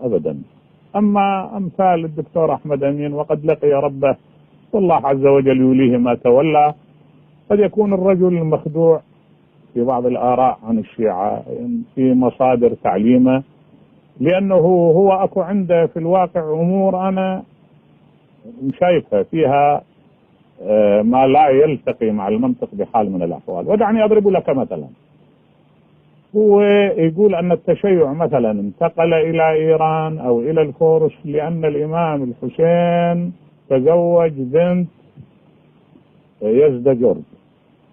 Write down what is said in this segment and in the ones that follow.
أبدا. أما أمثال الدكتور أحمد أمين وقد لقي ربه والله عز وجل يوليه ما تولى، قد يكون الرجل المخدوع في بعض الآراء عن الشيعة في مصادر تعليمه، لأنه هو أكو عنده في الواقع أمور أنا شايفها فيها ما لا يلتقي مع المنطق بحال من الأحوال. ودعني أضرب لك مثلا. هو يقول أن التشيع مثلا انتقل إلى إيران أو إلى الفرس لأن الإمام الحسين تزوج بنت يزدجرد،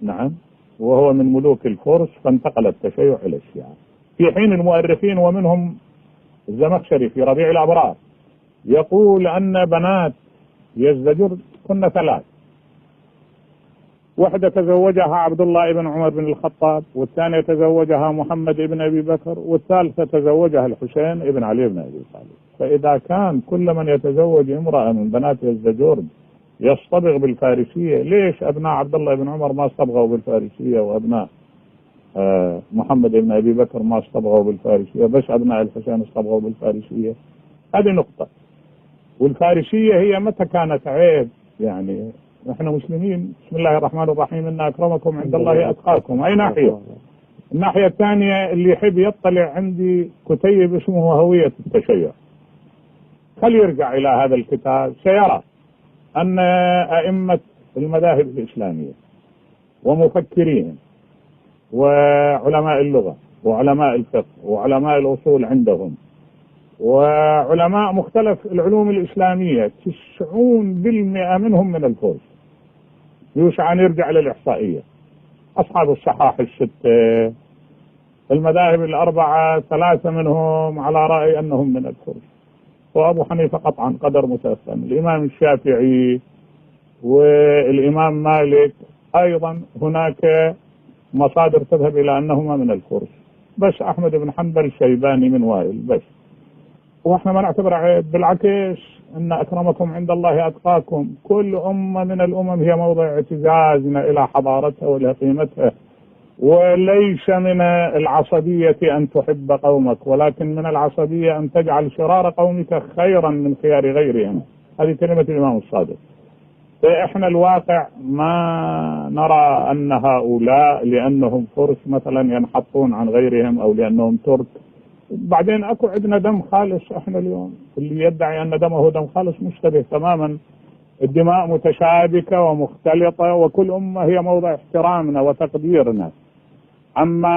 نعم، وهو من ملوك الفرس، فانتقل التشيع إلى الشيعة. في حين المؤرخين ومنهم الزمخشري في ربيع الأبرار يقول أن بنات يزدجرد كن 3، واحدة تزوجها عبد الله بن عمر بن الخطاب، والثانية تزوجها محمد بن أبي بكر، والثالثة تزوجها الحسين بن علي بن أبي طالب. فإذا كان كل من يتزوج امرأة من بنات يزدجرد يصطبغ بالفارسية، ليش أبناء عبد الله بن عمر ما اصطبغوا بالفارسية، وأبناء محمد بن أبي بكر ما اصطبغوا بالفارسية، بس أبناء الحسين اصطبغوا بالفارسية؟ هذه نقطة. والفارسية هي متى كانت عيب؟ يعني نحن مسلمين، بسم الله الرحمن الرحيم، إن أكرمكم عند الله أتقاكم. أي ناحية؟ الناحية الثانية اللي يحب يطلع، عندي كتيب اسمه هوية التشيع، فليرجع إلى هذا الكتاب سيرى أن أئمة المذاهب الإسلامية ومفكرين وعلماء اللغة وعلماء الفقه وعلماء الأصول عندهم وعلماء مختلف العلوم الإسلامية 90% منهم من الفرس. يوشع أن يرجع للإحصائية. أصحاب الصحاح 6، المذاهب 4 3 منهم على رأي أنهم من الفرس، وأبو حنيفة قطعا قدر متأثم، الإمام الشافعي والإمام مالك أيضا هناك مصادر تذهب إلى أنهما من الفرس، بس أحمد بن حنبل شيباني من وائل بس. واحنا ما نعتبر عيب، بالعكس ان اكرمكم عند الله اتقاكم. كل امه من الامم هي موضع اعتزازنا الى حضارتها والى قيمتها، وليس من العصبيه ان تحب قومك، ولكن من العصبيه ان تجعل شرار قومك خيرا من خيار غيرهم. هذه كلمه الامام الصادق. فاحنا الواقع ما نرى ان هؤلاء لانهم فرس مثلا ينحطون عن غيرهم او لانهم ترك. بعدين اكو عندنا دم خالص. احنا اليوم اللي يدعي ان دمه دم خالص مشتبه تماما. الدماء متشابكه ومختلطه، وكل امه هي موضع احترامنا وتقديرنا. اما